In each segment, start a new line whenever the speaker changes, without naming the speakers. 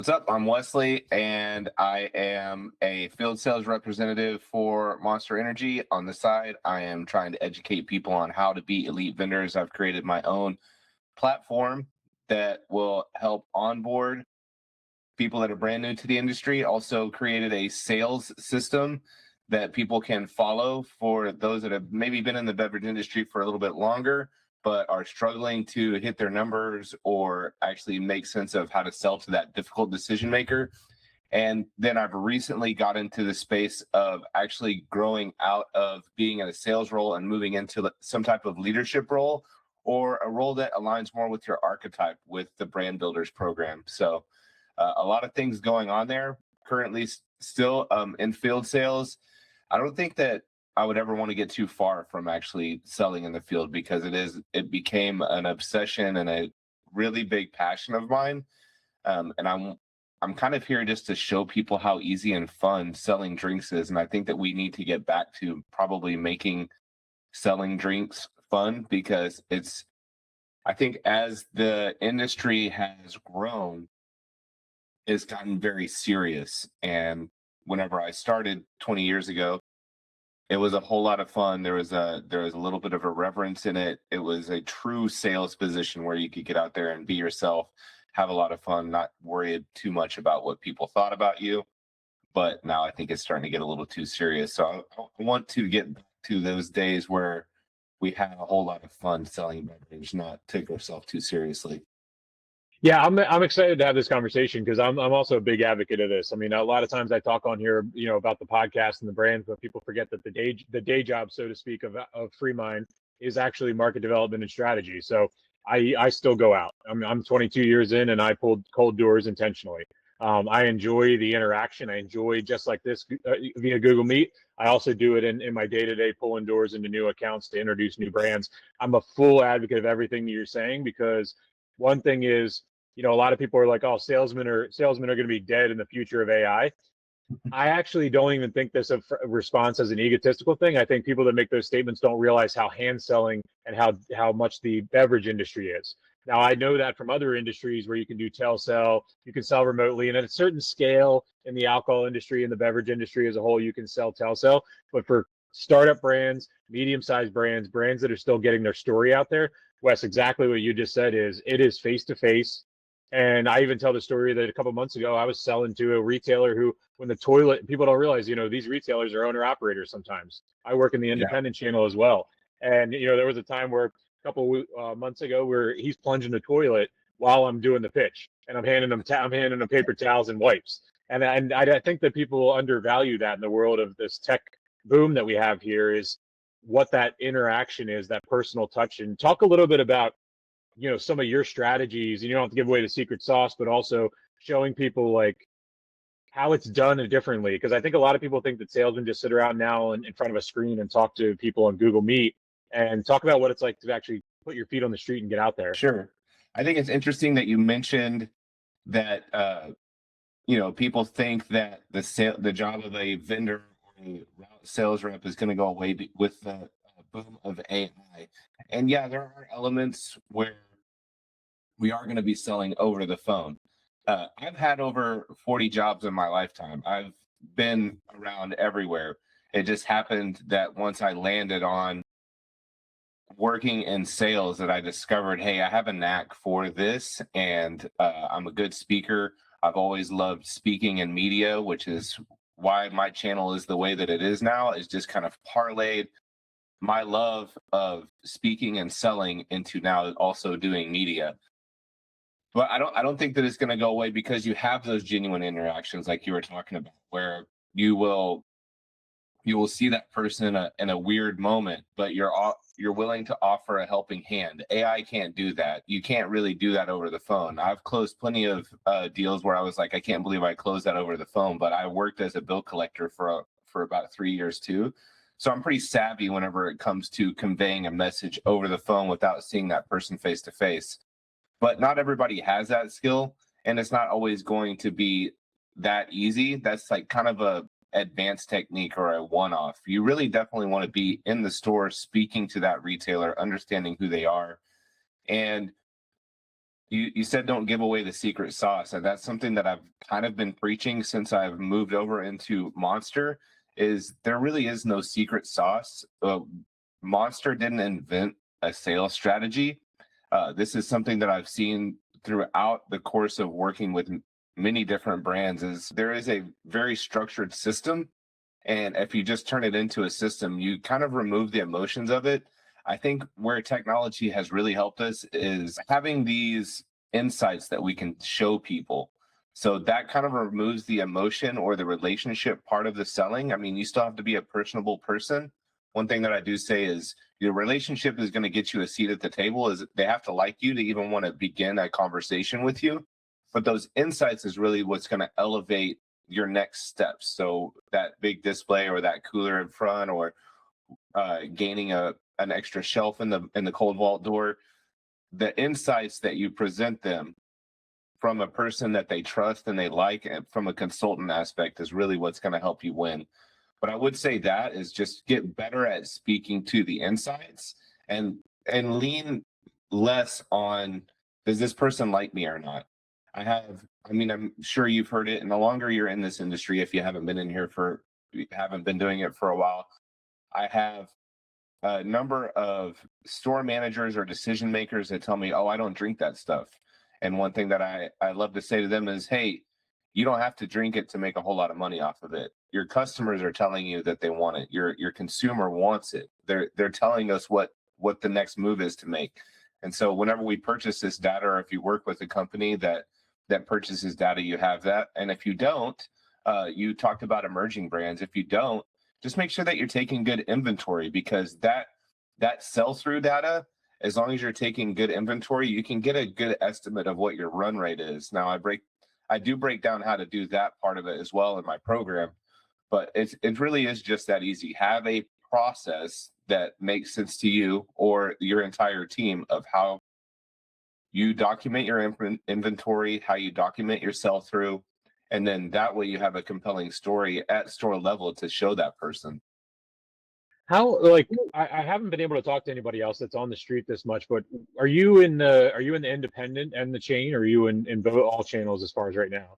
What's up? I'm Wesley, and I am a field sales representative for Monster Energy. On the side, I am trying to educate people on how to be elite vendors. I've created my own platform that will help onboard people that are brand new to the industry. Also created a sales system that people can follow for those that have maybe been in the beverage industry for a little bit longer, but are struggling to hit their numbers or actually make sense of how to sell to that difficult decision maker. And then I've recently got into the space of actually growing out of being in a sales role and moving into some type of leadership role or a role that aligns more with your archetype with the brand builders program. So a lot of things going on there. Currently still in field sales. I don't think that I would ever want to get too far from actually selling in the field because it became an obsession and a really big passion of mine. And I'm kind of here just to show people how easy and fun selling drinks is. And I think that we need to get back to probably making selling drinks fun because I think as the industry has grown, it's gotten very serious. And whenever I started 20 years ago, it was a whole lot of fun. There was a little bit of a reverence in it. It was a true sales position where you could get out there and be yourself, have a lot of fun, not worry too much about what people thought about you. But now I think it's starting to get a little too serious. So I want to get back to those days where we had a whole lot of fun selling beverage, not take ourselves too seriously.
Yeah, I'm excited to have this conversation because I'm also a big advocate of this. I mean, a lot of times I talk on here, about the podcast and the brands, but people forget that the day job, so to speak, of FreeMind is actually market development and strategy. So I still go out. I'm 22 years in, and I pulled cold doors intentionally. I enjoy the interaction. I enjoy just like this via Google Meet. I also do it in my day-to-day pulling doors into new accounts to introduce new brands. I'm a full advocate of everything you're saying because one thing is, a lot of people are like, oh, salesmen are going to be dead in the future of AI. I actually don't even think this a response as an egotistical thing. I think people that make those statements don't realize how hand selling and how much the beverage industry is. Now, I know that from other industries where you can do telesell, you can sell remotely, and at a certain scale in the alcohol industry and the beverage industry as a whole, you can sell telesell. But for startup brands, medium-sized brands, brands that are still getting their story out there, Wes, exactly what you just said it is face-to-face. And I even tell the story that a couple months ago, I was selling to a retailer who, when the toilet, people don't realize, these retailers are owner operators sometimes. I work in the
Yeah.
independent channel as well. And, there was a time where a couple months ago where he's plunging the toilet while I'm doing the pitch and I'm handing him paper towels and wipes. And I think that people undervalue that in the world of this tech boom that we have here is what that interaction is, that personal touch. And talk a little bit about some of your strategies, and you don't have to give away the secret sauce, but also showing people like how it's done differently. Because I think a lot of people think that salesmen just sit around now in front of a screen and talk to people on Google Meet and talk about what it's like to actually put your feet on the street and get out there.
Sure. I think it's interesting that you mentioned that people think that the job of a vendor or a sales rep is going to go away with the boom of AI. And yeah, there are elements where we are going to be selling over the phone. I've had over 40 jobs in my lifetime. I've been around everywhere. It just happened that once I landed on working in sales that I discovered, hey, I have a knack for this and I'm a good speaker. I've always loved speaking in media, which is why my channel is the way that it is now, is just kind of parlayed my love of speaking and selling into now also doing media. But I don't think that it's going to go away because you have those genuine interactions like you were talking about, where you will see that person in a weird moment, but you're willing to offer a helping hand. AI can't do that. You can't really do that over the phone. I've closed plenty of deals where I was like, I can't believe I closed that over the phone. But I worked as a bill collector for about 3 years too, so I'm pretty savvy whenever it comes to conveying a message over the phone without seeing that person face to face. But not everybody has that skill, and it's not always going to be that easy. That's like kind of a advanced technique or a one-off. You really definitely want to be in the store speaking to that retailer, understanding who they are. And You said don't give away the secret sauce, and that's something that I've kind of been preaching since I've moved over into Monster. Is there really is no secret sauce. Monster didn't invent a sales strategy. This is something that I've seen throughout the course of working with many different brands. Is there is a very structured system, and if you just turn it into a system, you kind of remove the emotions of it. I think where technology has really helped us is having these insights that we can show people. So that kind of removes the emotion or the relationship part of the selling. I mean, you still have to be a personable person. One thing that I do say is your relationship is going to get you a seat at the table, is they have to like you to even want to begin a conversation with you. But those insights is really what's going to elevate your next steps. So that big display or that cooler in front, or gaining an extra shelf in the cold vault door, the insights that you present them from a person that they trust and they like, and from a consultant aspect, is really what's going to help you win. But I would say that is just get better at speaking to the insights, and lean less on, does this person like me or not? I mean, I'm sure you've heard it, and the longer you're in this industry, if you haven't been in here for, you haven't been doing it for a while, I have a number of store managers or decision makers that tell me, oh, I don't drink that stuff. And one thing that I love to say to them is, hey, you don't have to drink it to make a whole lot of money off of it. Your customers are telling you that they want it. Your consumer wants it. They're telling us what the next move is to make. And so whenever we purchase this data, or if you work with a company that purchases data, you have that. And if you don't, you talked about emerging brands. If you don't, just make sure that you're taking good inventory, because that sell-through data, as long as you're taking good inventory, you can get a good estimate of what your run rate is. Now, I do break down how to do that part of it as well in my program, but it really is just that easy. Have a process that makes sense to you or your entire team of how you document your inventory, how you document your sell-through, and then that way you have a compelling story at store level to show that person.
How, like, I haven't been able to talk to anybody else that's on the street this much, but are you in the independent and the chain, or are you in both, all channels as far as right now?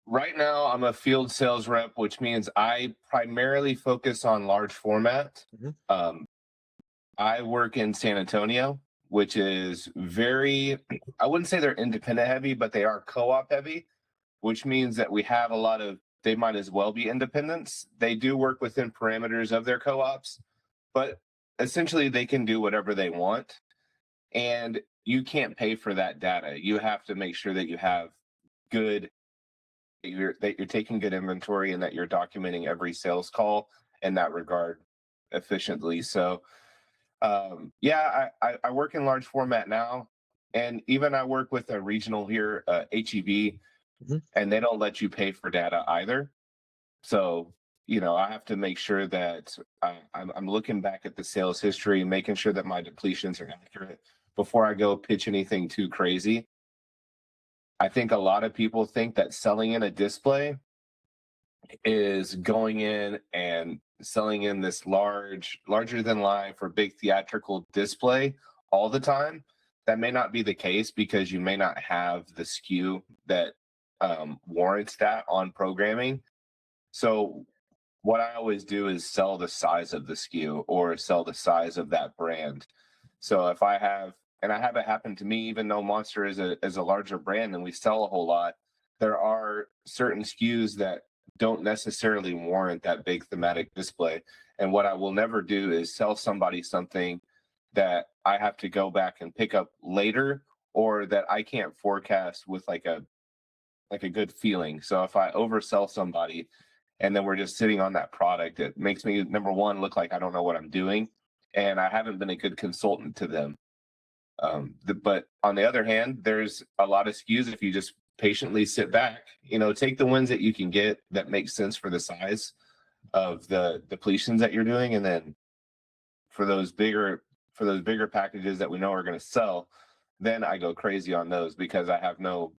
Right now, I'm a field sales rep, which means I primarily focus on large format.
Mhm.
Um, I work in San Antonio, which is very, I wouldn't say they're independent heavy, but they are co-op heavy, which means that we have a lot of, they might as well be independents. They do work within parameters of their co-ops, but essentially they can do whatever they want. And you can't pay for that data. You have to make sure that you have good, that you're taking good inventory, and that you're documenting every sales call in that regard efficiently. So yeah, I work in large format now, and even I work with a regional here, HEB,
Mhm.
and they don't let you pay for data either. So, I have to make sure that I'm looking back at the sales history, making sure that my depletions are accurate before I go pitch anything too crazy. I think a lot of people think that selling in a display is going in and selling in this larger than life or big theatrical display all the time. That may not be the case, because you may not have the SKU that warrants that on programming. So what I always do is sell the size of the SKU, or sell the size of that brand. So if I have, and I have it happen to me, even though Monster is a larger brand and we sell a whole lot, there are certain SKUs that don't necessarily warrant that big thematic display. And what I will never do is sell somebody something that I have to go back and pick up later, or that I can't forecast with like a good feeling. So if I oversell somebody and then we're just sitting on that product, it makes me, number one, look like I don't know what I'm doing, and I haven't been a good consultant to them. But on the other hand, there's a lot of SKUs. If you just patiently sit back, take the ones that you can get that make sense for the size of the depletions that you're doing, and then for those bigger packages that we know are going to sell, then I go crazy on those, because I have no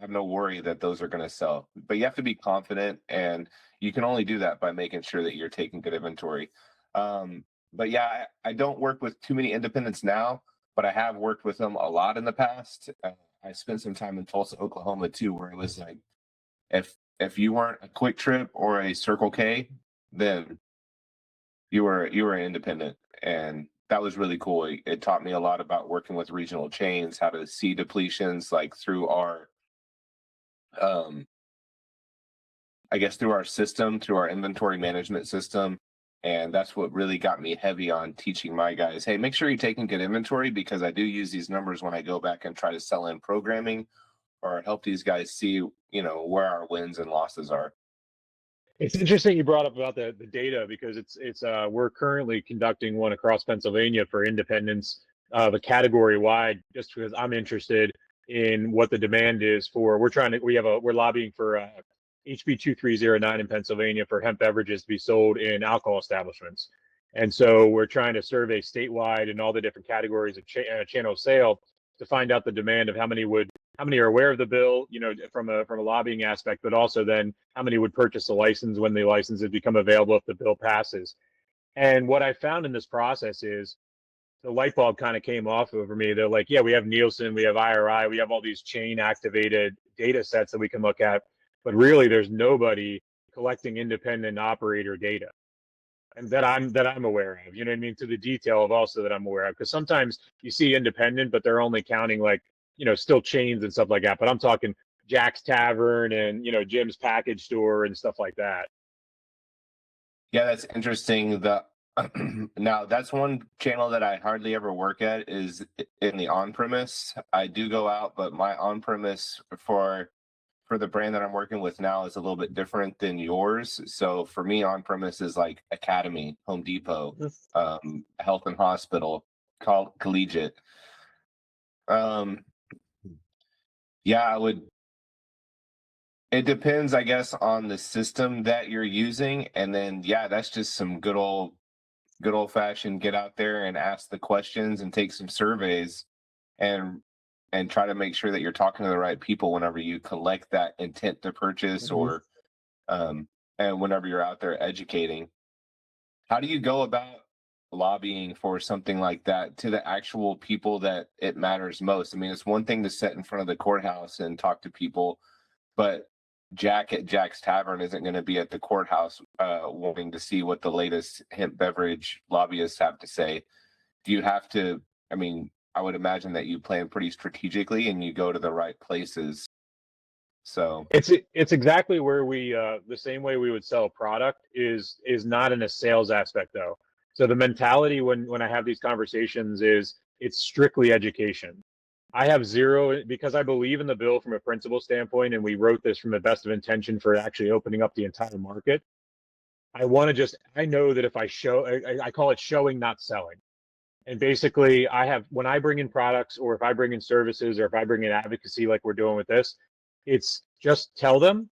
worry that those are going to sell. But you have to be confident, and you can only do that by making sure that you're taking good inventory. But yeah, I don't work with too many independents now, but I have worked with them a lot in the past. I spent some time in Tulsa, Oklahoma too, where it was like, if you weren't a Quick Trip or a Circle K, then you were independent, and that was really cool. It taught me a lot about working with regional chains, how to see depletions like through our um I guess through our system, through our inventory management system. And that's what really got me heavy on teaching my guys, hey, make sure you're taking good inventory, because I do use these numbers when I go back and try to sell in programming or help these guys see, where our wins and losses are.
It's interesting you brought up about the data, because it's we're currently conducting one across Pennsylvania for independents, the category wide, just because I'm interested in what the demand is for. We're lobbying for HB 2309 in Pennsylvania for hemp beverages to be sold in alcohol establishments. And so we're trying to survey statewide in all the different categories of channel of sale to find out the demand of how many are aware of the bill, from a lobbying aspect, but also then how many would purchase a license when the license has become available if the bill passes. And what I found in this process is the light bulb kind of came off over me. They're like, yeah, we have Nielsen, we have IRI, we have all these chain activated data sets that we can look at, but really there's nobody collecting independent operator data. And that I'm aware of, you know what I mean, to the detail of also that I'm aware of, because sometimes you see independent, but they're only counting like, still chains and stuff like that. But I'm talking Jack's Tavern and Jim's Package Store and stuff like that.
Yeah, that's interesting. Now that's one channel that I hardly ever work at, is in the on-premise. I do go out, but my on-premise for the brand that I'm working with now is a little bit different than yours. So for me, on-premise is like Academy, Home Depot, Health and Hospital, Collegiate. Yeah, it depends, I guess, on the system that you're using. And then, yeah, that's just some good old fashioned get out there and ask the questions and take some surveys, and try to make sure that you're talking to the right people whenever you collect that intent to purchase, or and whenever you're out there educating. How do you go about lobbying for something like that to the actual people that it matters most? I mean, it's one thing to sit in front of the courthouse and talk to people, but Jack at Jack's Tavern isn't going to be at the courthouse wanting to see what the latest hemp beverage lobbyists have to say. Do you have to, I mean, I would imagine that you plan pretty strategically and you go to the right places. So
It's exactly where we the same way we would sell a product is not in a sales aspect though. So the mentality when I have these conversations is it's strictly education. I have zero, because I believe in the bill from a principle standpoint, and we wrote this from the best of intention for actually opening up the entire market. I know that if I call it showing, not selling. And basically, when I bring in products, or if I bring in services, or if I bring in advocacy like we're doing with this, it's just tell them.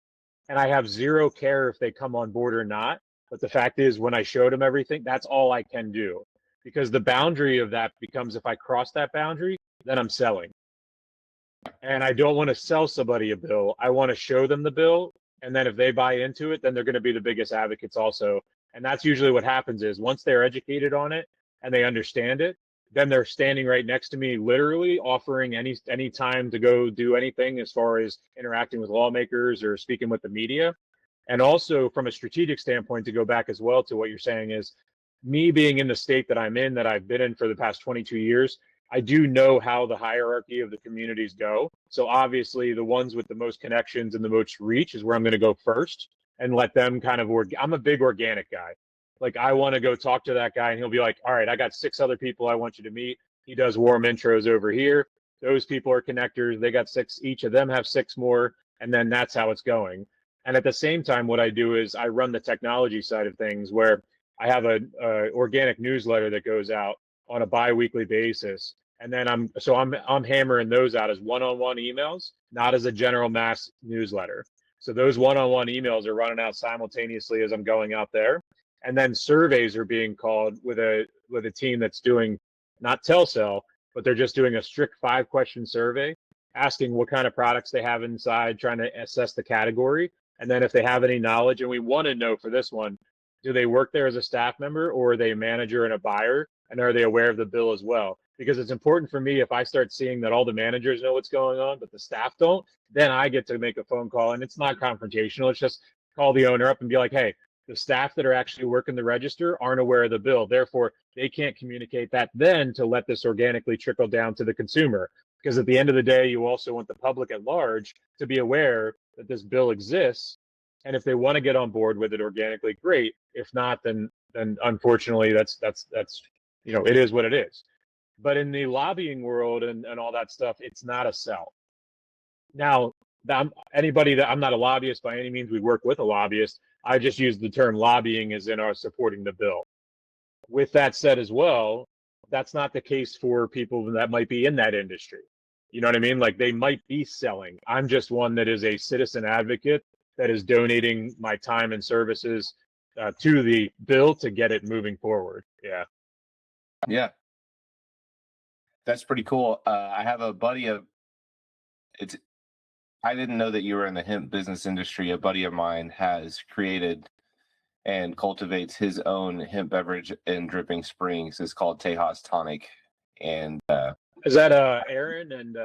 And I have zero care if they come on board or not. But the fact is, when I showed them everything, that's all I can do. Because the boundary of that becomes, if I cross that boundary, then I'm selling. And I don't want to sell somebody a bill. I want to show them the bill. And then if they buy into it, then they're going to be the biggest advocates also. And that's usually what happens is once they're educated on it and they understand it, then they're standing right next to me, literally offering any time to go do anything as far as interacting with lawmakers or speaking with the media. And also from a strategic standpoint, to go back as well to what you're saying, is me being in the state that I'm in, that I've been in for the past 22 years, I do know how the hierarchy of the communities go. So obviously the ones with the most connections and the most reach is where I'm going to go first, and let them kind of, I'm a big organic guy. Like I want to go talk to that guy and he'll be like, all right, I got 6 other people I want you to meet. He does warm intros over here. Those people are connectors. They got 6, each of them have 6 more. And then that's how it's going. And at the same time, what I do is I run the technology side of things, where I have a organic newsletter that goes out on a bi-weekly basis. And then I'm hammering those out as one-on-one emails, not as a general mass newsletter. So those one-on-one emails are running out simultaneously as I'm going out there. And then surveys are being called with a team that's doing not telesell, but they're just doing a strict 5-question survey, asking what kind of products they have inside, trying to assess the category. And then if they have any knowledge, and we want to know for this one, do they work there as a staff member, or are they a manager and a buyer? And are they aware of the bill as well? because it's important for me if I start seeing that all the managers know what's going on, but the staff don't, then I get to make a phone call, and it's not confrontational. It's just call the owner up and be like, hey, the staff that are actually working the register aren't aware of the bill. Therefore, they can't communicate that then to let this organically trickle down to the consumer. Because at the end of the day, you also want the public at large to be aware that this bill exists. And if they want to get on board with it organically, great. If not, then unfortunately that's it is what it is. But in the lobbying world and all that stuff, it's not a sell. Now, anybody that I'm not a lobbyist by any means, we work with a lobbyist. I just use the term lobbying as in our supporting the bill. With that said as well, that's not the case for people that might be in that industry. You know what I mean? Like they might be selling. I'm just one that is a citizen advocate that is donating my time and services to the bill to get it moving forward. Yeah.
Yeah. That's pretty cool. I have a buddy of it's. I didn't know that you were in the hemp business industry. A buddy of mine has created and cultivates his own hemp beverage in Dripping Springs. It's called Tejas Tonic, and
is that Aaron? And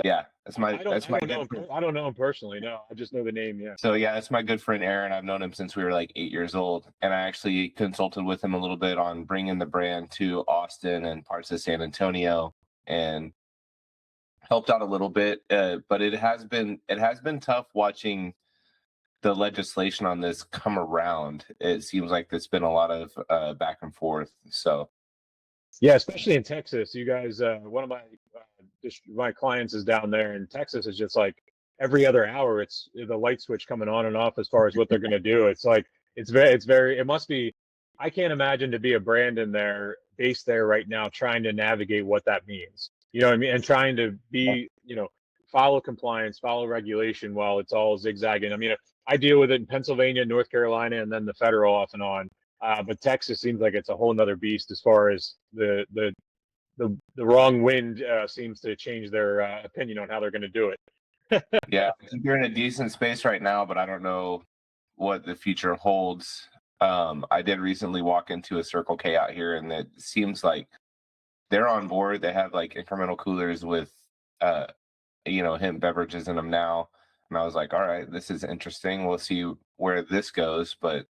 yeah, that's my
I don't know him personally. No, I just know the name. Yeah.
So yeah, that's my good friend Aaron. I've known him since we were like 8 years old, and I actually consulted with him a little bit on bringing the brand to Austin and parts of San Antonio, and helped out a little bit. But it has been tough watching the legislation on this come around. It seems like there's been a lot of back and forth. So
yeah, especially in Texas, you guys. One of my clients is down there in Texas. Is just like every other hour, it's the light switch coming on and off as far as what they're going to do. It's like it's very. It must be. I can't imagine to be a brand in there based there right now, trying to navigate what that means. You know what I mean? And trying to be, follow compliance, follow regulation while it's all zigzagging. I mean, I deal with it in Pennsylvania, North Carolina, and then the federal off and on. But Texas seems like it's a whole nother beast as far as the wrong wind seems to change their opinion on how they're going to do it.
Yeah, I think you're in a decent space right now, but I don't know what the future holds. I did recently walk into a Circle K out here, and it seems like they're on board. They have like incremental coolers with hemp beverages in them now. And I was like, all right, this is interesting. We'll see where this goes. But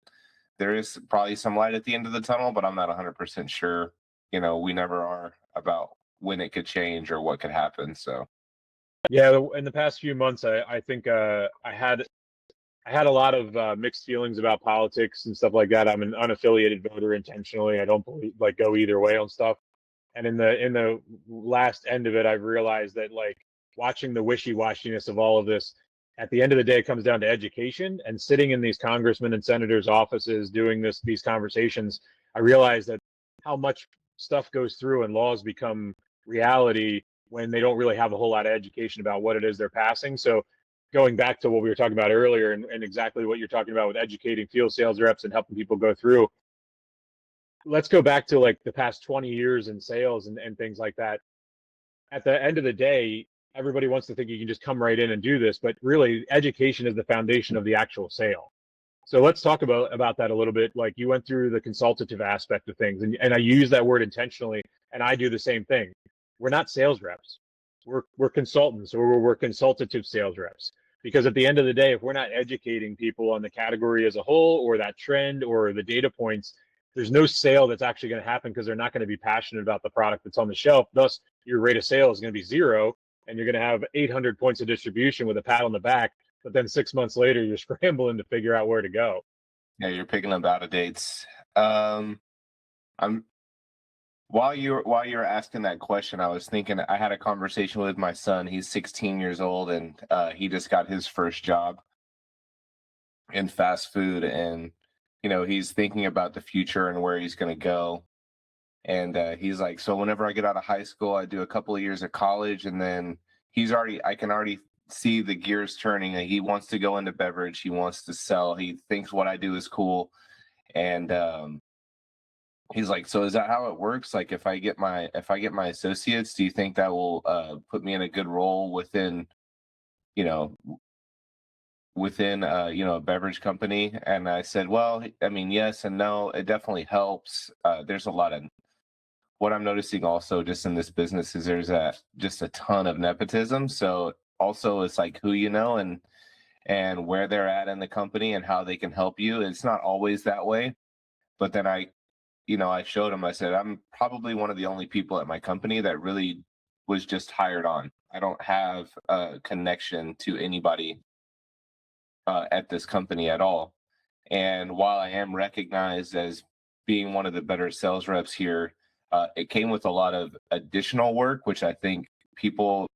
there is probably some light at the end of the tunnel, but I'm not 100% sure. We never are about when it could change or what could happen. So
yeah, in the past few months, I think I had a lot of mixed feelings about politics and stuff like that. I'm an unaffiliated voter intentionally. I don't believe go either way on stuff. And in the last end of it, I've realized that like watching the wishy-washiness of all of this, at the end of the day, it comes down to education and sitting in these congressmen and senators' offices doing these conversations. I realized that how much stuff goes through and laws become reality when they don't really have a whole lot of education about what it is they're passing. So going back to what we were talking about earlier and exactly what you're talking about with educating field sales reps and helping people go through, let's go back to like the past 20 years in sales and things like that. At the end of the day, everybody wants to think you can just come right in and do this, but really education is the foundation of the actual sale. So let's talk about that a little bit. Like you went through the consultative aspect of things, and I use that word intentionally, and I do the same thing. We're not sales reps. We're consultants, or we're consultative sales reps. Because at the end of the day, if we're not educating people on the category as a whole, or that trend, or the data points, there's no sale that's actually going to happen because they're not going to be passionate about the product that's on the shelf. Thus, your rate of sale is going to be zero, and you're going to have 800 points of distribution with a pat on the back. But then 6 months later, you're scrambling to figure out where to go.
Yeah, you're picking up out of dates. I'm while you're asking that question, I was thinking I had a conversation with my son. He's 16 years old, and he just got his first job in fast food, and he's thinking about the future and where he's going to go. And he's like, so whenever I get out of high school, I do a couple of years of college, and then I can already see the gears turning. He wants to go into beverage. He wants to sell. He thinks what I do is cool. And he's like, so is that how it works? Like if I get my associates, do you think that will put me in a good role within, a beverage company? And I said, well, I mean, yes and no. It definitely helps. There's a lot of what I'm noticing also just in this business is there's just a ton of nepotism. So also it's like who you know and where they're at in the company and how they can help you. It's not always that way, but then I showed them. I said I'm probably one of the only people at my company that really was just hired on. I don't have a connection to anybody at this company at all. And while I am recognized as being one of the better sales reps here, it came with a lot of additional work, which I think people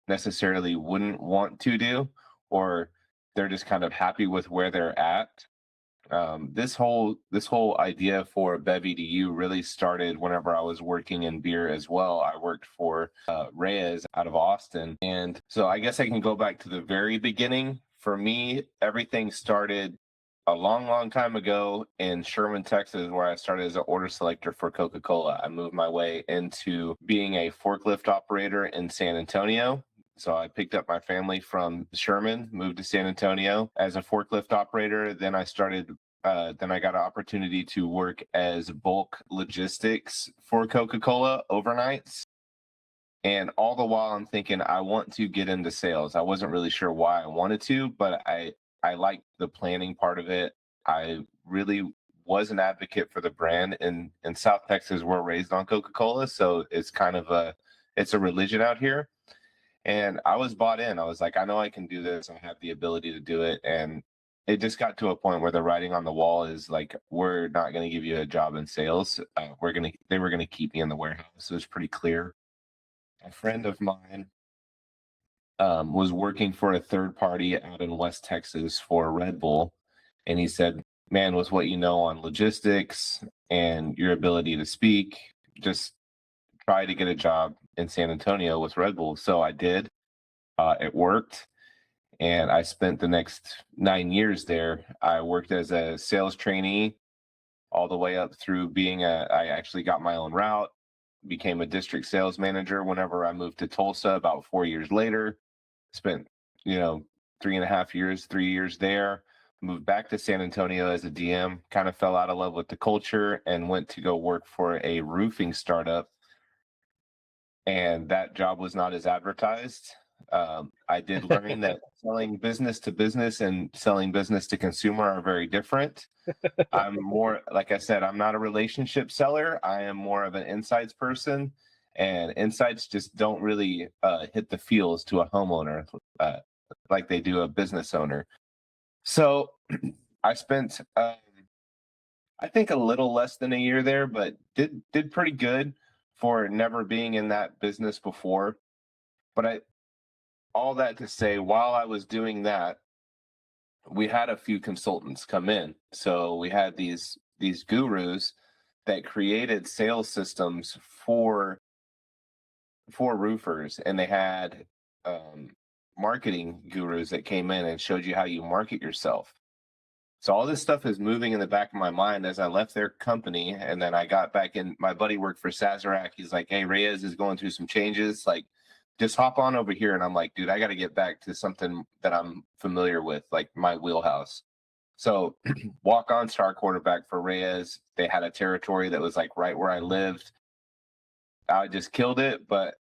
necessarily wouldn't want to do, or they're just kind of happy with where they're at. This whole idea for BEV edu really started whenever I was working in beer as well. I worked for Reyes out of Austin, and so I guess I can go back to the very beginning. For me, everything started a long, long time ago in Sherman, Texas, where I started as an order selector for Coca-Cola. I moved my way into being a forklift operator in San Antonio. So I picked up my family from Sherman, moved to San Antonio as a forklift operator. Then I got an opportunity to work as bulk logistics for Coca-Cola overnights. And all the while I'm thinking I want to get into sales. I wasn't really sure why I wanted to, but I liked the planning part of it. I really was an advocate for the brand. In South Texas, we're raised on Coca-Cola, so it's a religion out here. And I was bought in. I was like, I know I can do this. I have the ability to do it. And it just got to a point where the writing on the wall is like, we're not going to give you a job in sales. They were going to keep me in the warehouse. It was pretty clear. A friend of mine was working for a third party out in West Texas for Red Bull. And he said, man, with what you know on logistics and your ability to speak, just try to get a job in San Antonio with Red Bull. So I did. It worked. And I spent the next 9 years there. I worked as a sales trainee all the way up through I actually got my own route, became a district sales manager whenever I moved to Tulsa about 4 years later. Spent, 3.5 years, 3 years there. Moved back to San Antonio as a DM, kind of fell out of love with the culture and went to go work for a roofing startup. And that job was not as advertised. I did learn that selling business to business and selling business to consumer are very different. I'm more, like I said, I'm not a relationship seller. I am more of an insights person, and insights just don't really hit the feels to a homeowner like they do a business owner. So I spent, I think, a little less than a year there, but did pretty good for never being in that business before. But all that to say, while I was doing that, we had a few consultants come in. So we had these gurus that created sales systems for roofers, and they had marketing gurus that came in and showed you how you market yourself. So all this stuff is moving in the back of my mind as I left their company, and then I got back in. My buddy worked for Sazerac. He's like, "Hey, Reyes is going through some changes. Like, just hop on over here." And I'm like, "Dude, I got to get back to something that I'm familiar with, like my wheelhouse." So walk on star quarterback for Reyes. They had a territory that was like right where I lived. I just killed it, but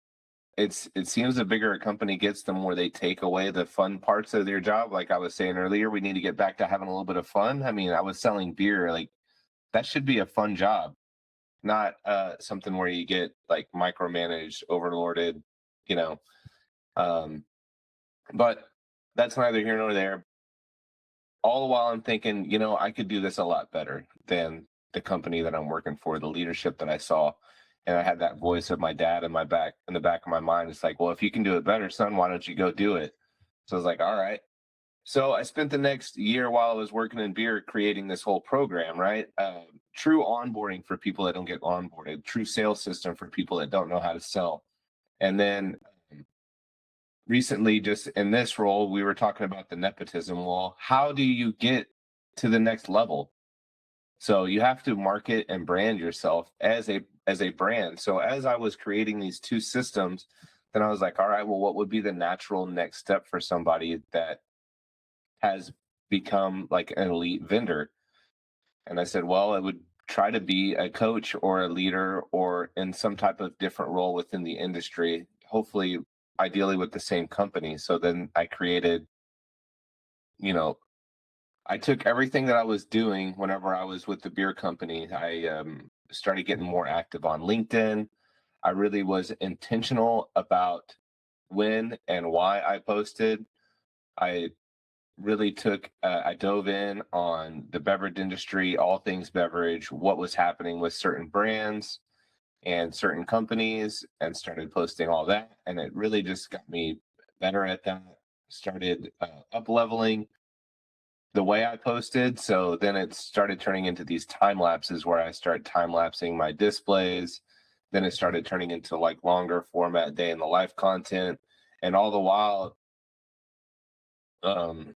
it seems the bigger a company gets, the more they take away the fun parts of their job. Like I was saying earlier, we need to get back to having a little bit of fun. I mean, I was selling beer, like that should be a fun job, not something where you get like micromanaged, overlorded, you know. Um, but that's neither here nor there. All the while I'm thinking, I could do this a lot better than the company that I'm working for, the leadership that I saw. And I had that voice of my dad in the back of my mind. It's like, well, if you can do it better, son, why don't you go do it? So I was like, all right. So I spent the next year while I was working in beer creating this whole program, right? True onboarding for people that don't get onboarded, true sales system for people that don't know how to sell. And then recently, just in this role, we were talking about the nepotism. Well, how do you get to the next level? So you have to market and brand yourself as a brand. So as I was creating these two systems, then I was like, all right, well, what would be the natural next step for somebody that has become like an elite vendor? And I said, well, it would try to be a coach or a leader or in some type of different role within the industry, hopefully, ideally with the same company. So then I created, you know, I took everything that I was doing whenever I was with the beer company. I started getting more active on LinkedIn. I really was intentional about when and why I posted. I really I dove in on the beverage industry, all things beverage, what was happening with certain brands and certain companies, and started posting all that. And it really just got me better at that. Started up leveling the way I posted. So then it started turning into these time lapses where I started time lapsing my displays. Then it started turning into like longer format day in the life content. And all the while, um,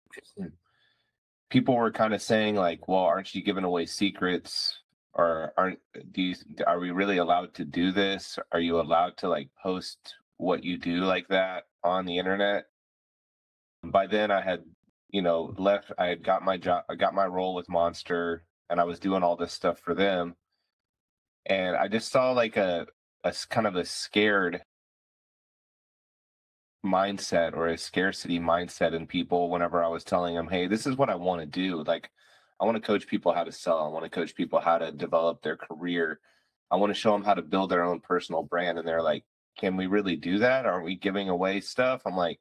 people were kind of saying like, well, aren't you giving away secrets? Or are we really allowed to do this? Are you allowed to like post what you do like that on the internet? By then I had, left. I had got my job. I got my role with Monster, and I was doing all this stuff for them. And I just saw like kind of a scared mindset or a scarcity mindset in people whenever I was telling them, "Hey, this is what I want to do. Like, I want to coach people how to sell. I want to coach people how to develop their career. I want to show them how to build their own personal brand." And they're like, "Can we really do that? Aren't we giving away stuff?" I'm like,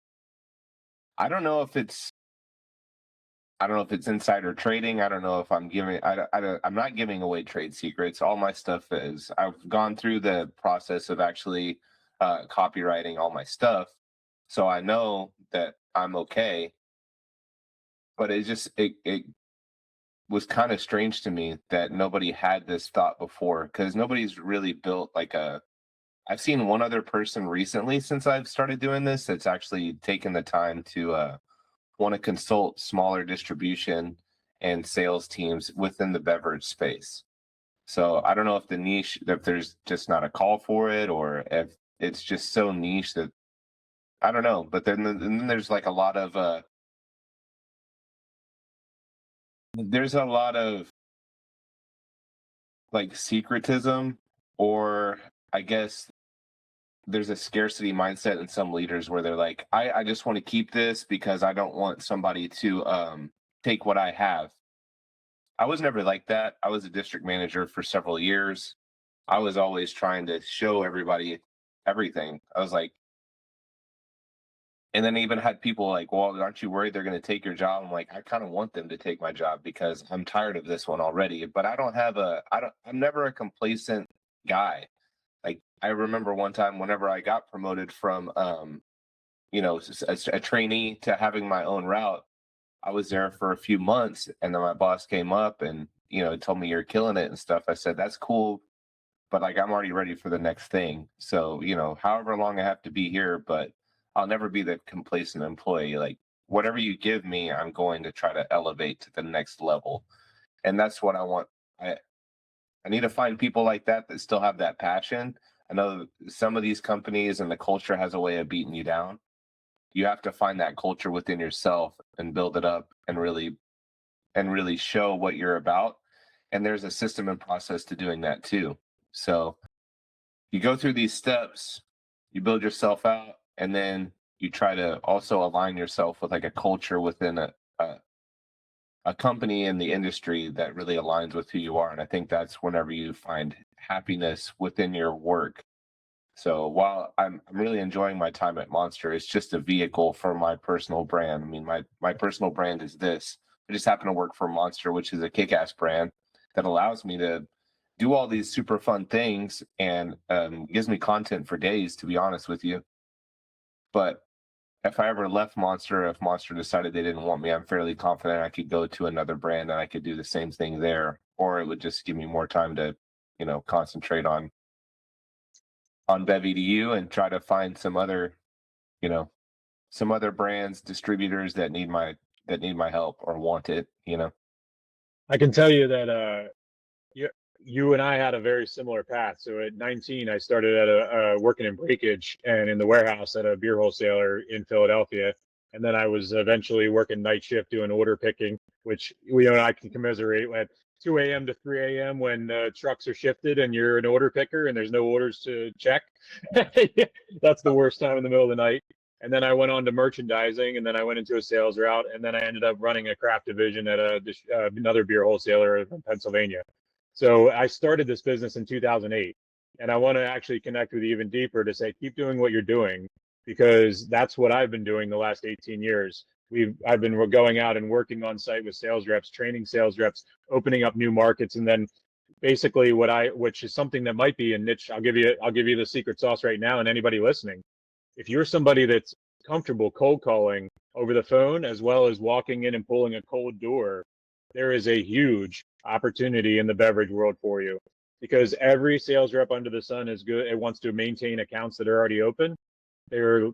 I don't know if it's I don't know if it's insider trading. I don't know if I'm giving. I'm not giving away trade secrets. All my stuff is. I've gone through the process of actually copywriting all my stuff, so I know that I'm okay. But it was kind of strange to me that nobody had this thought before, because nobody's really built like a. I've seen one other person recently since I've started doing this that's actually taken the time to want to consult smaller distribution and sales teams within the beverage space. So I don't know if if there's just not a call for it, or if it's just so niche that I don't know. But then there's like a lot of there's a lot of like secretism, or I guess there's a scarcity mindset in some leaders where they're like, I just want to keep this because I don't want somebody to take what I have. I was never like that. I was a district manager for several years. I was always trying to show everybody everything. I was like, and then I even had people like, well, aren't you worried they're going to take your job? I'm like, I kind of want them to take my job because I'm tired of this one already. But I'm never a complacent guy. Like, I remember one time whenever I got promoted from, a trainee to having my own route, I was there for a few months, and then my boss came up and, told me you're killing it and stuff. I said, that's cool, but like I'm already ready for the next thing. So, however long I have to be here, but I'll never be the complacent employee. Like, whatever you give me, I'm going to try to elevate to the next level. And that's what I want. I need to find people like that still have that passion. I know some of these companies and the culture has a way of beating you down. You have to find that culture within yourself and build it up and really show what you're about. And there's a system and process to doing that too. So you go through these steps, you build yourself out, and then you try to also align yourself with like a culture within a company in the industry that really aligns with who you are. And I think that's whenever you find happiness within your work. So while I'm really enjoying my time at Monster, it's just a vehicle for my personal brand. I mean, my personal brand is this. I just happen to work for Monster, which is a kick-ass brand that allows me to do all these super fun things and gives me content for days, to be honest with you. But if I ever left Monster, if Monster decided they didn't want me, I'm fairly confident I could go to another brand and I could do the same thing there, or it would just give me more time to, concentrate on BEV edu and try to find you know, some other brands, distributors that need my help or want it.
I can tell you that you and I had a very similar path. So at 19, I started at a working in breakage and in the warehouse at a beer wholesaler in Philadelphia. And then I was eventually working night shift doing order picking, which I can commiserate with. 2 a.m. to 3 a.m. when trucks are shifted and you're an order picker and there's no orders to check. That's the worst time in the middle of the night. And then I went on to merchandising, and then I went into a sales route, and then I ended up running a craft division at another beer wholesaler in Pennsylvania. So I started this business in 2008, and I want to actually connect with you even deeper to say, keep doing what you're doing, because that's what I've been doing the last 18 years. I've been going out and working on site with sales reps, training sales reps, opening up new markets, and then basically which is something that might be a niche. I'll give you the secret sauce right now, and anybody listening, if you're somebody that's comfortable cold calling over the phone as well as walking in and pulling a cold door, there is a huge opportunity in the beverage world for you, because every sales rep under the sun is good. It wants to maintain accounts that are already open. There are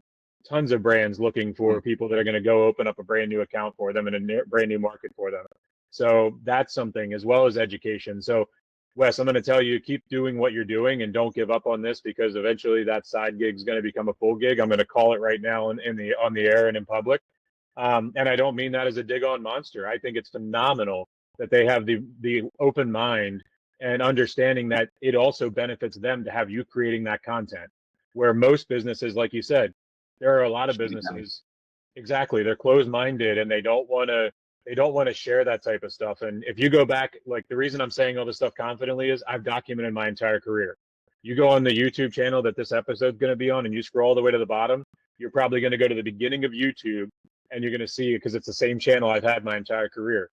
tons of brands looking for people that are going to go open up a brand new account for them in a brand new market for them. So that's something, as well as education. So Wes, I'm going to tell you, keep doing what you're doing and don't give up on this, because eventually that side gig is going to become a full gig. I'm going to call it right now on the air and in public. And I don't mean that as a dig on Monster. I think it's phenomenal that they have the open mind and understanding that it also benefits them to have you creating that content. Where most businesses, like you said, there are a lot of businesses, exactly, they're closed-minded and they don't want to share that type of stuff. And if you go back, like, the reason I'm saying all this stuff confidently is I've documented my entire career. You go on the YouTube channel that this episode's going to be on and you scroll all the way to the bottom, you're probably going to go to the beginning of YouTube, and you're going to see, because it's the same channel I've had my entire career.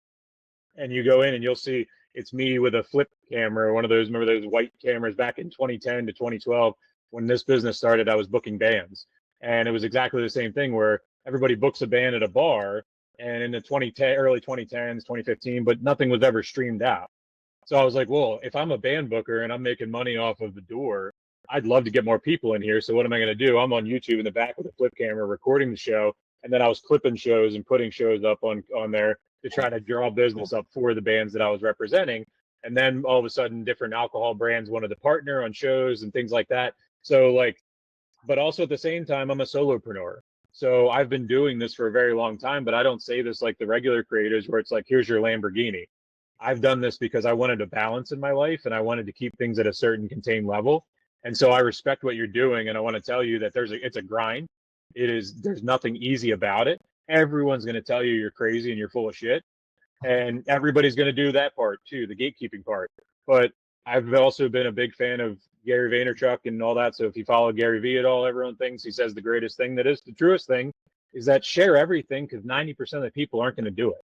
And you go in and you'll see it's me with a flip camera, one of those, remember those white cameras back in 2010 to 2012. When this business started, I was booking bands. And it was exactly the same thing where everybody books a band at a bar, and in the early 2010s, 2015, but nothing was ever streamed out. So I was like, well, if I'm a band booker and I'm making money off of the door, I'd love to get more people in here. So what am I going to do? I'm on YouTube in the back with a flip camera recording the show, and then I was clipping shows and putting shows up on there to try to draw business up for the bands that I was representing. And then all of a sudden, different alcohol brands wanted to partner on shows and things like that. So like, but also at the same time, I'm a solopreneur. So I've been doing this for a very long time, but I don't say this like the regular creators where it's like, here's your Lamborghini. I've done this because I wanted a balance in my life and I wanted to keep things at a certain contained level. And so I respect what you're doing. And I want to tell you that it's a grind. There's nothing easy about it. Everyone's going to tell you you're crazy and you're full of shit. And everybody's going to do that part too, the gatekeeping part. But I've also been a big fan of Gary Vaynerchuk and all that. So if you follow Gary V at all, everyone thinks he says the greatest thing that is the truest thing is that share everything, because 90% of the people aren't going to do it.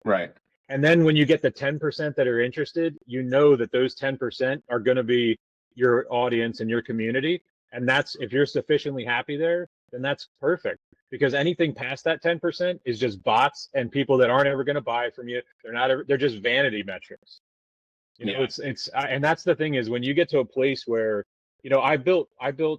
Right.
And then when you get the 10% that are interested, you know that those 10% are going to be your audience and your community. And that's, if you're sufficiently happy there, then that's perfect. Because anything past that 10% is just bots and people that aren't ever going to buy from you. They're just vanity metrics. You know, and that's the thing is when you get to a place where, you know, I built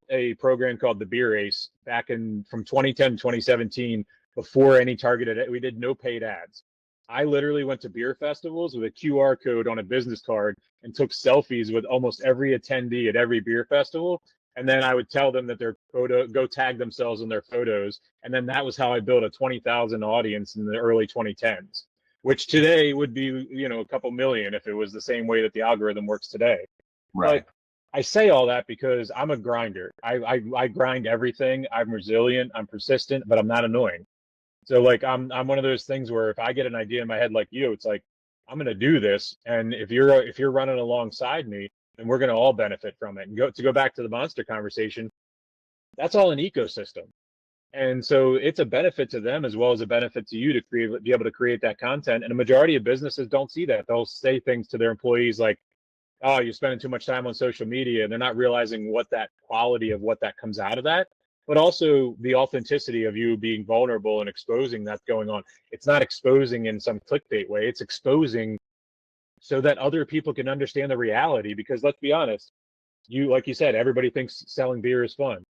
a program called the Beer Ace back from 2010 to 2017 before any targeted, we did no paid ads. I literally went to beer festivals with a QR code on a business card and took selfies with almost every attendee at every beer festival. And then I would tell them that their photo, go tag themselves in their photos. And then that was how I built a 20,000 audience in the early 2010s. Which today would be, you know, a couple million if it was the same way that the algorithm works today.
Right.
But I say all that because I'm a grinder. I grind everything. I'm resilient. I'm persistent, but I'm not annoying. So like I'm one of those things where if I get an idea in my head like you, it's like I'm going to do this, and if you're running alongside me, then we're going to all benefit from it. And go back to the monster conversation, that's all an ecosystem. And so it's a benefit to them as well as a benefit to you to be able to create that content. And a majority of businesses don't see that. They'll say things to their employees like, oh, you're spending too much time on social media. And they're not realizing what that quality of what that comes out of that, but also the authenticity of you being vulnerable and exposing that's going on. It's not exposing in some clickbait way. It's exposing so that other people can understand the reality. Because let's be honest, like you said, everybody thinks selling beer is fun.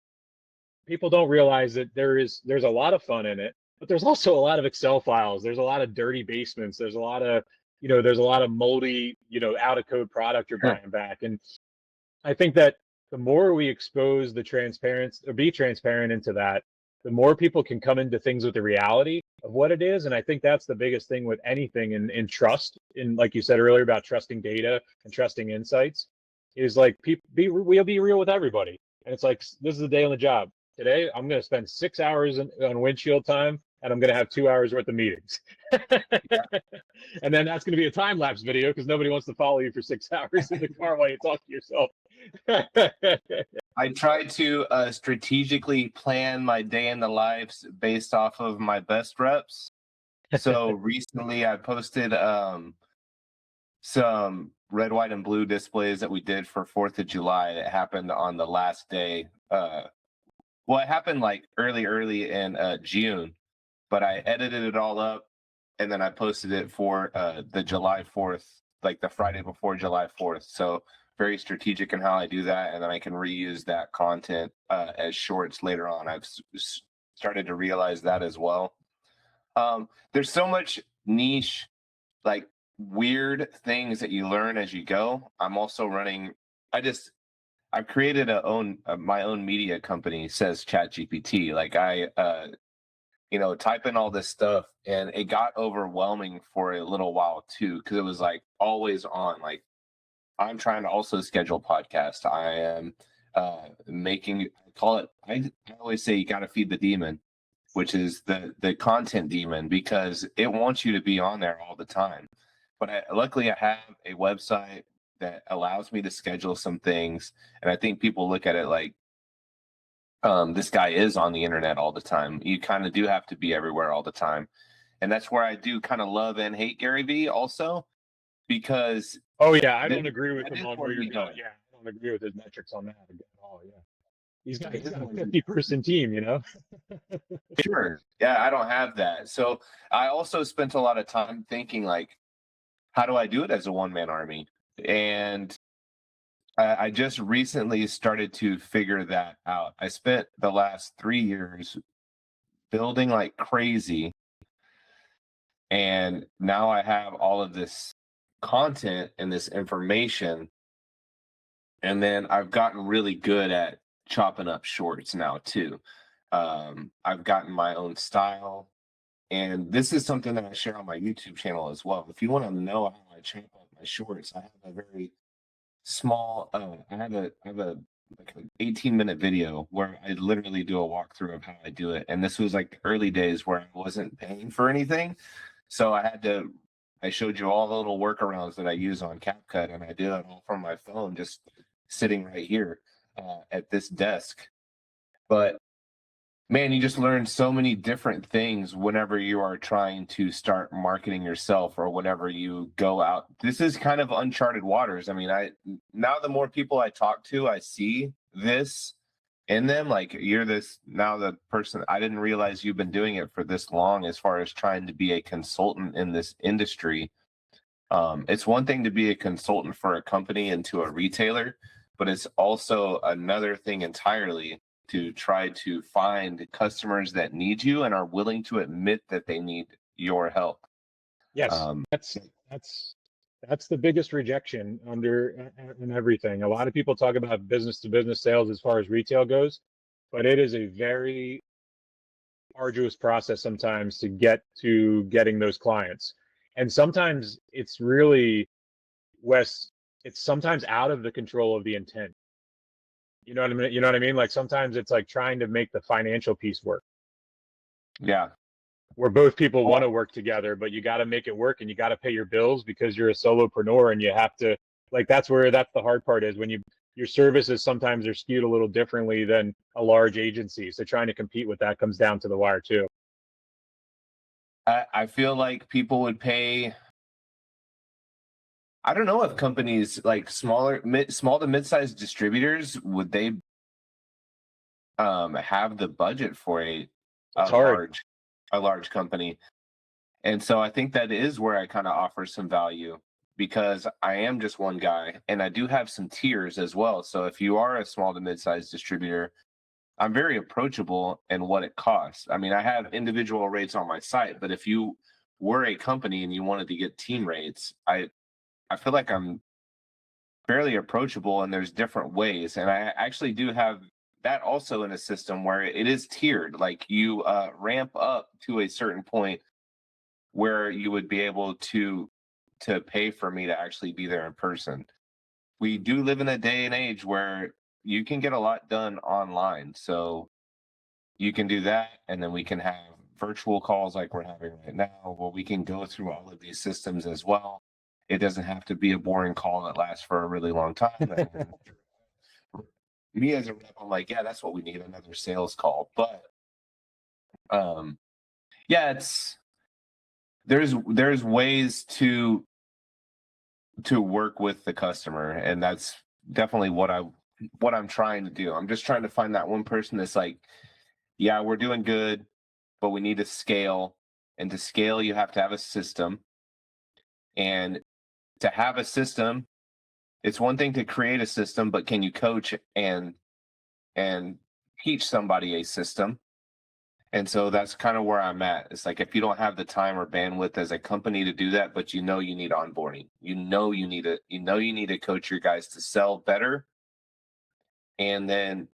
People don't realize that there's a lot of fun in it, but there's also a lot of Excel files. There's a lot of dirty basements. There's a lot of, there's a lot of moldy, out of code product you're buying back. And I think that the more we expose the transparency or be transparent into that, the more people can come into things with the reality of what it is. And I think that's the biggest thing with anything in trust, in like you said earlier about trusting data and trusting insights, is like we'll be real with everybody. And it's like, this is the day on the job. Today, I'm going to spend 6 hours on windshield time, and I'm going to have 2 hours worth of meetings. And then that's going to be a time lapse video because nobody wants to follow you for 6 hours in the car while you talk to yourself.
I try to strategically plan my day in the lives based off of my best reps. So recently I posted some red, white, and blue displays that we did for 4th of July. It happened on the last day. Well, it happened like early in June, but I edited it all up and then I posted it for the July 4th, like the Friday before July 4th. So very strategic in how I do that, and then I can reuse that content as shorts later on. I've started to realize that as well. There's so much niche, like weird things that you learn as you go. I'm also running. I've created my own media company, says ChatGPT. Like I type in all this stuff, and it got overwhelming for a little while too, because it was like always on. Like I'm trying to also schedule podcasts. I am I always say you got to feed the demon, which is the content demon, because it wants you to be on there all the time. But luckily I have a website that allows me to schedule some things. And I think people look at it like, this guy is on the internet all the time. You kind of do have to be everywhere all the time. And that's where I do kind of love and hate Gary Vee also, because
oh yeah, I don't agree with him on where you're
going.
going. Yeah, I don't agree with his metrics on that at all. Yeah, he's got a 50-person team, you know.
Sure. Yeah, I don't have that. So I also spent a lot of time thinking like, how do I do it as a one-man army? And I just recently started to figure that out. I spent the last 3 years building like crazy, and now I have all of this content and this information, and then I've gotten really good at chopping up shorts now too. I've gotten my own style, and this is something that I share on my YouTube channel as well. If you want to know how I chop up my shorts, I have a very small. I have a like an 18-minute video where I literally do a walkthrough of how I do it. And this was like the early days where I wasn't paying for anything, so I showed you all the little workarounds that I use on CapCut, and I do it all from my phone, just sitting right here at this desk. But man, you just learn so many different things whenever you are trying to start marketing yourself, or whenever you go out. This is kind of uncharted waters. I mean, now the more people I talk to, I see this in them. Like, you're now the person. I didn't realize you've been doing it for this long as far as trying to be a consultant in this industry. It's one thing to be a consultant for a company and to a retailer, but it's also another thing entirely to try to find customers that need you and are willing to admit that they need your help.
Yes, that's the biggest rejection in everything. A lot of people talk about business to business sales as far as retail goes, but it is a very arduous process sometimes to get to getting those clients. And sometimes it's really, Wes, it's sometimes out of the control of the intent. You know what I mean? You know what I mean? Like sometimes it's like trying to make the financial piece work.
Yeah.
Where both people want to work together, but you got to make it work and you got to pay your bills because you're a solopreneur, and you have to, like, that's the hard part is when your services sometimes are skewed a little differently than a large agency. So trying to compete with that comes down to the wire too.
I feel like people would pay. I don't know if companies like small to mid-sized distributors, would they have the budget for a large company. And so I think that is where I kind of offer some value, because I am just one guy and I do have some tiers as well. So if you are a small to mid-sized distributor, I'm very approachable in what it costs. I mean, I have individual rates on my site, but if you were a company and you wanted to get team rates, I feel like I'm fairly approachable, and there's different ways. And I actually do have that also in a system where it is tiered, like you ramp up to a certain point where you would be able to pay for me to actually be there in person. We do live in a day and age where you can get a lot done online. So you can do that, and then we can have virtual calls like we're having right now, where we can go through all of these systems as well. It doesn't have to be a boring call that lasts for a really long time. And me as a rep, I'm like, yeah, that's what we need, another sales call. But um, yeah, there's ways to work with the customer, and that's definitely what I'm trying to do. I'm just trying to find that one person that's like, yeah, we're doing good, but we need to scale. And to scale, you have to have a system. And to have a system, it's one thing to create a system, but can you coach and teach somebody a system? And so that's kind of where I'm at. It's like if you don't have the time or bandwidth as a company to do that, but you know you need onboarding, you need to coach your guys to sell better. And then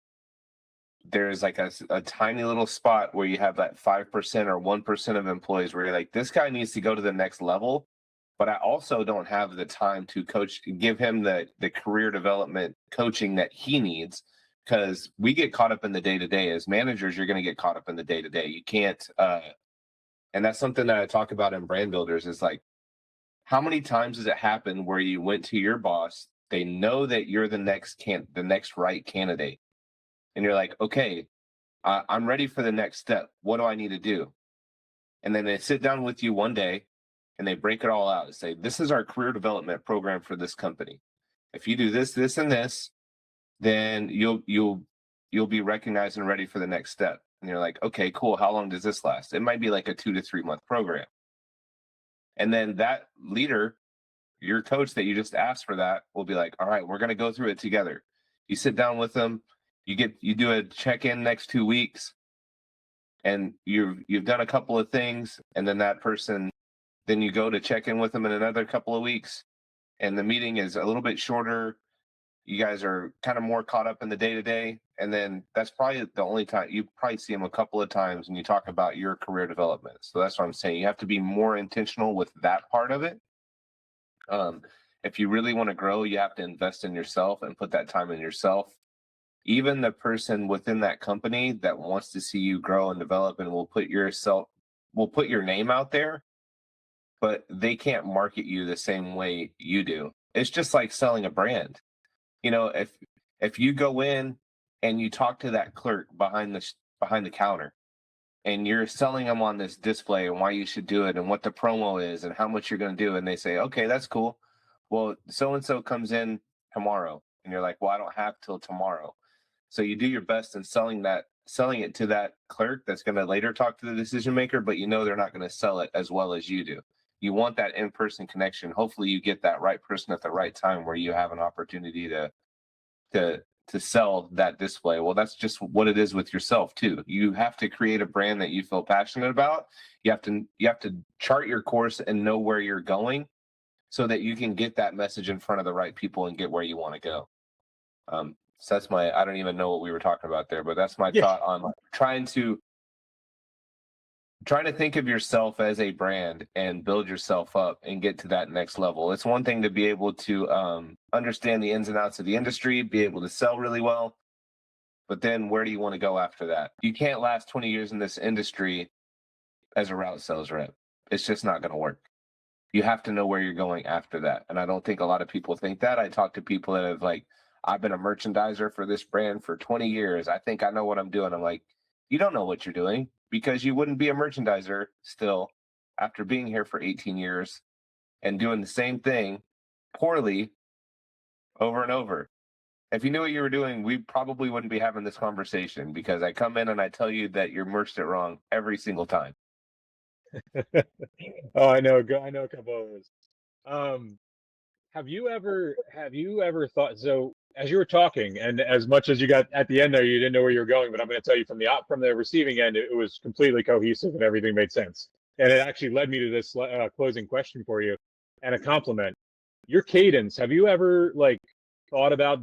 there's like a tiny little spot where you have that 5% or 1% of employees where you're like, this guy needs to go to the next level, but I also don't have the time to coach, give him the career development coaching that he needs, because we get caught up in the day to day. As managers, you're going to get caught up in the day to day. You can't, and that's something that I talk about in brand builders is like, how many times does it happen where you went to your boss, they know that you're the next right candidate, and you're like, okay, I'm ready for the next step. What do I need to do? And then they sit down with you one day and they break it all out and say, this is our career development program for this company. If you do this, this, and this, then you'll be recognized and ready for the next step. And you're like, okay, cool. How long does this last? It might be like a 2 to 3 month program. And then that leader, your coach that you just asked for that, will be like, all right, we're going to go through it together. You sit down with them, you do a check-in next 2 weeks, and you've done a couple of things, and then that person, then you go to check in with them in another couple of weeks, and the meeting is a little bit shorter. You guys are kind of more caught up in the day to day, and then that's probably the only time you probably see them a couple of times when you talk about your career development. So that's what I'm saying. You have to be more intentional with that part of it. If you really want to grow, you have to invest in yourself and put that time in yourself. Even the person within that company that wants to see you grow and develop and will put your name out there, but they can't market you the same way you do. It's just like selling a brand. You know, if you go in and you talk to that clerk behind the counter, and you're selling them on this display and why you should do it and what the promo is and how much you're going to do, and they say, okay, that's cool. Well, so and so comes in tomorrow, and you're like, well, I don't have till tomorrow. So you do your best in selling it to that clerk that's going to later talk to the decision maker, but you know they're not going to sell it as well as you do. You want that in-person connection. Hopefully you get that right person at the right time where you have an opportunity to sell that display. Well, that's just what it is with yourself too. You have to create a brand that you feel passionate about. You have to chart your course and know where you're going so that you can get that message in front of the right people and get where you want to go. So that's I don't even know what we were talking about there, but that's my thought on trying to think of yourself as a brand and build yourself up and get to that next level. It's one thing to be able to understand the ins and outs of the industry, be able to sell really well, but then where do you want to go after that? You can't last 20 years in this industry as a route sales rep. It's just not going to work. You have to know where you're going after that. And I don't think a lot of people think that. I talk to people that have like, I've been a merchandiser for this brand for 20 years. I think I know what I'm doing. I'm like, you don't know what you're doing, because you wouldn't be a merchandiser still after being here for 18 years and doing the same thing poorly over and over. If you knew what you were doing, we probably wouldn't be having this conversation, because I come in and I tell you that you're merched it wrong every single time.
Oh, I know a couple of those. Have you ever thought, so as you were talking, and as much as you got at the end there, you didn't know where you were going, but I'm going to tell you from the receiving end, it was completely cohesive and everything made sense. And it actually led me to this closing question for you and a compliment. Your cadence, have you ever thought about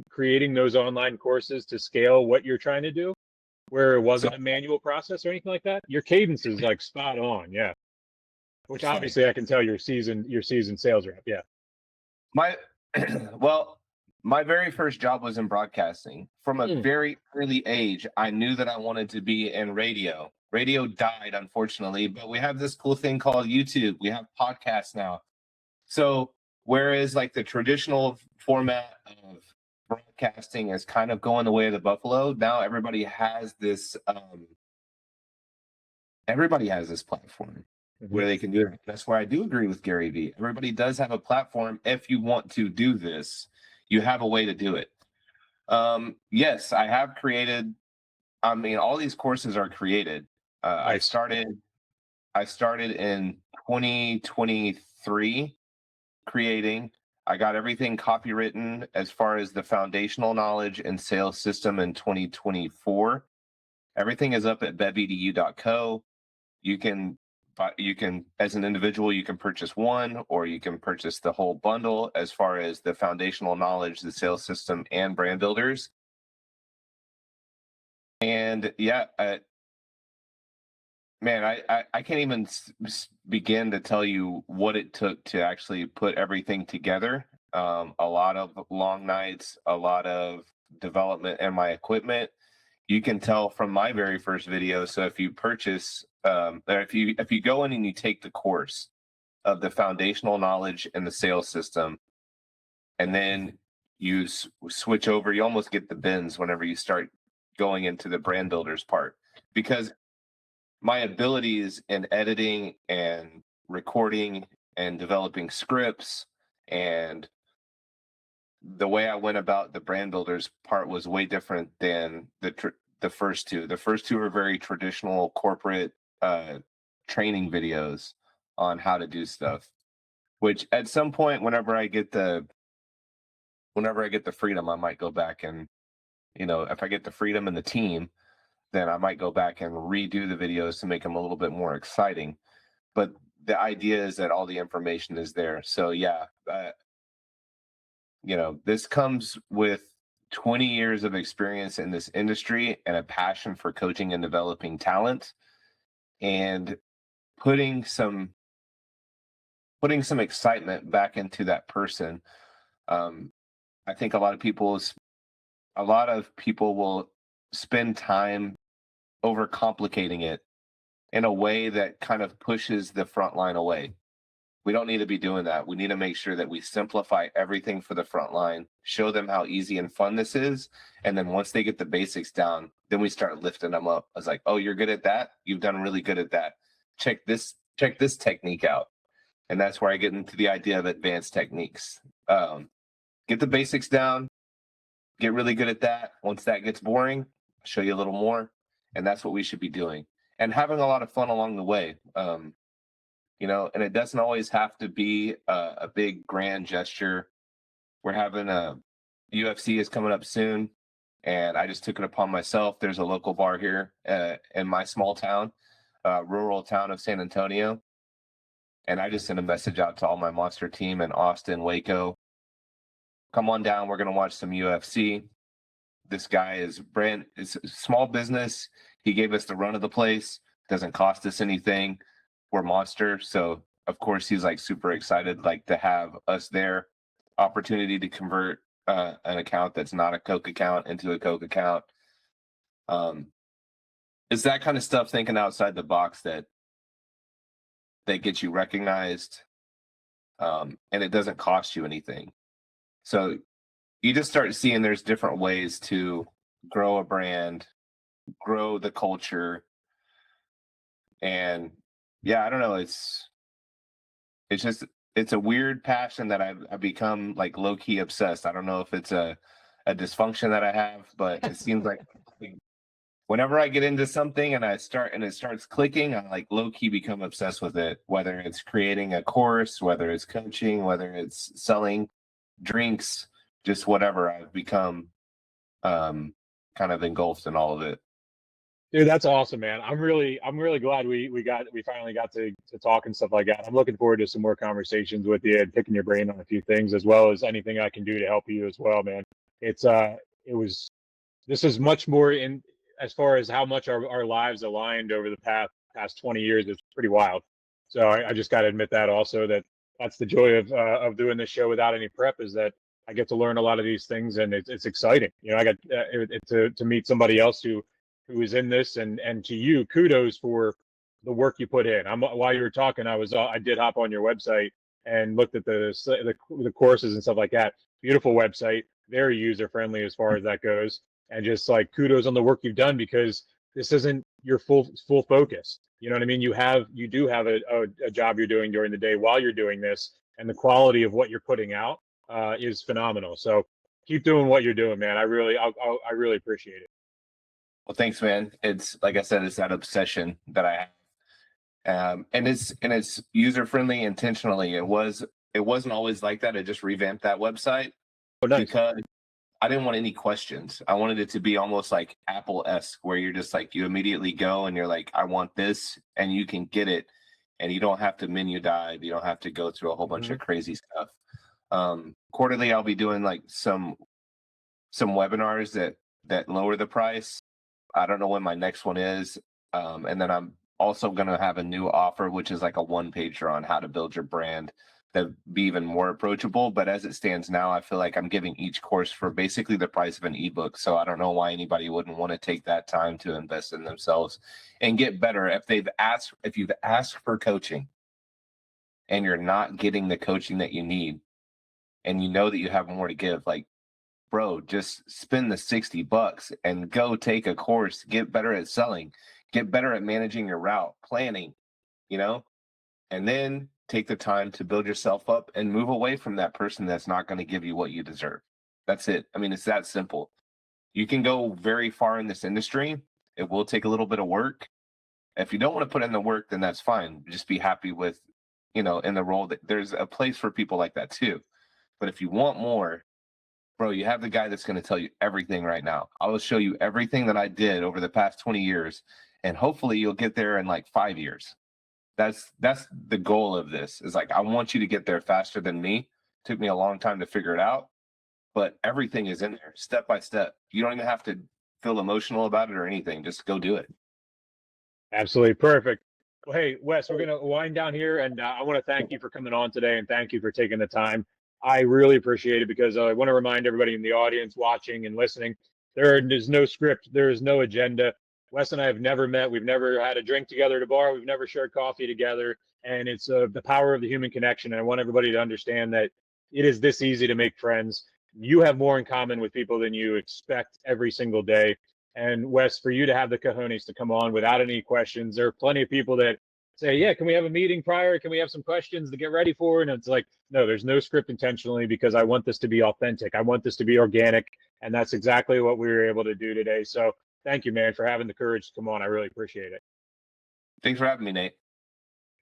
creating those online courses to scale what you're trying to do, where it wasn't a manual process or anything like that? Your cadence is like spot on, yeah. Which
It's funny.
obviously I can tell you're seasoned sales rep, yeah.
My well, my very first job was in broadcasting. From a very early age, I knew that I wanted to be in radio. Radio died, unfortunately, but we have this cool thing called YouTube. We have podcasts now. So whereas like the traditional format of broadcasting is kind of going the way of the buffalo, now everybody has this platform where they can do it. That's why I do agree with Gary Vee. Everybody does have a platform. If you want to do this, you have a way to do it. Yes, I have created. I mean, all these courses are created. I started in 2023 creating. I got everything copywritten as far as the foundational knowledge and sales system in 2024. Everything is up at bevedu.co. You can, as an individual, you can purchase one, or you can purchase the whole bundle as far as the foundational knowledge, the sales system, and brand builders. And yeah, man, I can't even begin to tell you what it took to actually put everything together. A lot of long nights, a lot of development in my equipment. You can tell from my very first video. So if you purchase, or if you go in and you take the course of the foundational knowledge and the sales system, and then you switch over, you almost get the bins whenever you start going into the brand builders part, because my abilities in editing and recording and developing scripts and the way I went about the brand builders part was way different than the first two. The first two are very traditional corporate training videos on how to do stuff, which at some point, whenever I get the freedom, I might go back and, if I get the freedom and the team, then I might go back and redo the videos to make them a little bit more exciting. But the idea is that all the information is there. So yeah, this comes with 20 years of experience in this industry and a passion for coaching and developing talent, and putting some excitement back into that person. I think a lot of people will spend time overcomplicating it in a way that kind of pushes the front line away. We don't need to be doing that. We need to make sure that we simplify everything for the front line, show them how easy and fun this is. And then once they get the basics down, then we start lifting them up. I was like, oh, you're good at that? You've done really good at that. Check this technique out. And that's where I get into the idea of advanced techniques. Get the basics down, get really good at that. Once that gets boring, I'll show you a little more. And that's what we should be doing. And having a lot of fun along the way. And it doesn't always have to be a big grand gesture. We're having UFC is coming up soon, and I just took it upon myself. There's a local bar here in my small town, rural town of San Antonio. And I just sent a message out to all my Monster team in Austin, Waco. Come on down. We're going to watch some UFC. This guy is it's a small business. He gave us the run of the place. Doesn't cost us anything. We're Monster. So of course he's like super excited, like to have us there. Opportunity to convert an account that's not a Coke account into a Coke account. It's that kind of stuff, thinking outside the box, that gets you recognized. And it doesn't cost you anything. So you just start seeing there's different ways to grow a brand, grow the culture. And yeah, I don't know. It's a weird passion that I've become like low key obsessed. I don't know if it's a dysfunction that I have, but it seems like whenever I get into something and it starts clicking, I like low key become obsessed with it, whether it's creating a course, whether it's coaching, whether it's selling drinks, just whatever. I've become kind of engulfed in all of it.
Dude, that's awesome, man. I'm really glad we finally got to talk and stuff like that. I'm looking forward to some more conversations with you and picking your brain on a few things, as well as anything I can do to help you as well, man. It's it was this is much more in as far as how much our lives aligned over the past 20 years. It's pretty wild. So I just got to admit that also, that that's the joy of doing this show without any prep, is that I get to learn a lot of these things, and it's exciting. You know, I got to meet somebody else who is in this, and to you, kudos for the work you put in. While you were talking, I did hop on your website and looked at the courses and stuff like that. Beautiful website, very user friendly as far as that goes, and just like kudos on the work you've done, because this isn't your full focus. You know what I mean? You do have a job you're doing during the day while you're doing this, and the quality of what you're putting out is phenomenal. So keep doing what you're doing, man. I really appreciate it.
Well, thanks, man. It's like I said, it's that obsession that I have, and it's user friendly intentionally. It wasn't always like that. I just revamped that website
Oh, nice.
because I didn't want any questions. I wanted it to be almost like Apple-esque, where you're just like, you immediately go and you're like, I want this, and you can get it, and you don't have to menu dive. You don't have to go through a whole bunch of crazy stuff. Quarterly, I'll be doing like some webinars that lower the price. I don't know when my next one is. And then I'm also going to have a new offer, which is like a one-pager on how to build your brand that be even more approachable. But as it stands now, I feel like I'm giving each course for basically the price of an ebook. So I don't know why anybody wouldn't want to take that time to invest in themselves and get better. If you've asked for coaching and you're not getting the coaching that you need, and you know that you have more to give, like, bro, just spend the $60 and go take a course, get better at selling, get better at managing your route, planning, you know, and then take the time to build yourself up and move away from that person that's not going to give you what you deserve. That's it. I mean, it's that simple. You can go very far in this industry. It will take a little bit of work. If you don't want to put in the work, then that's fine. Just be happy with, in the role that there's a place for people like that too. But if you want more, bro, you have the guy that's going to tell you everything right now. I will show you everything that I did over the past 20 years, and hopefully you'll get there in like 5 years. That's the goal of this, is like, I want you to get there faster than me. Took me a long time to figure it out, but everything is in there step by step. You don't even have to feel emotional about it or anything. Just go do it.
Absolutely perfect. Well, hey, Wes, we're going to wind down here, and I want to thank you for coming on today, and thank you for taking the time. I really appreciate it, because I want to remind everybody in the audience watching and listening, there is no script, there is no agenda. Wes and I have never met. We've never had a drink together at a bar. We've never shared coffee together, and it's the power of the human connection. And I want everybody to understand that it is this easy to make friends. You have more in common with people than you expect every single day. And Wes, for you to have the cojones to come on without any questions, there are plenty of people that say, yeah, can we have a meeting prior? Can we have some questions to get ready for? And it's like, no, there's no script intentionally, because I want this to be authentic. I want this to be organic. And that's exactly what we were able to do today. So thank you, man, for having the courage to come on. I really appreciate it.
Thanks for having me, Nate.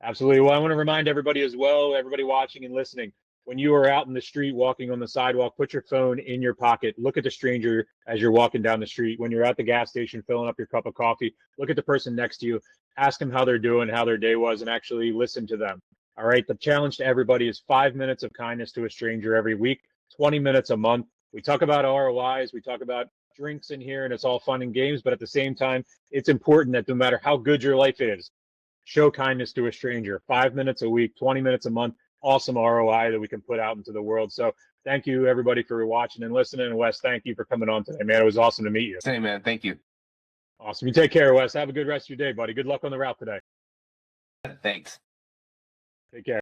Absolutely. Well, I want to remind everybody as well, everybody watching and listening, when you are out in the street, walking on the sidewalk, put your phone in your pocket. Look at the stranger as you're walking down the street. When you're at the gas station filling up your cup of coffee, look at the person next to you. Ask them how they're doing, how their day was, and actually listen to them. All right. The challenge to everybody is 5 minutes of kindness to a stranger every week, 20 minutes a month. We talk about ROIs. We talk about drinks in here, and it's all fun and games. But at the same time, it's important that no matter how good your life is, show kindness to a stranger. 5 minutes a week, 20 minutes a month. Awesome ROI that we can put out into the world. So thank you, everybody, for watching and listening. And Wes, thank you for coming on today, man. It was awesome to meet you.
Same, man. Thank you.
Awesome. You take care, Wes. Have a good rest of your day, buddy. Good luck on the route today.
Thanks.
Take care.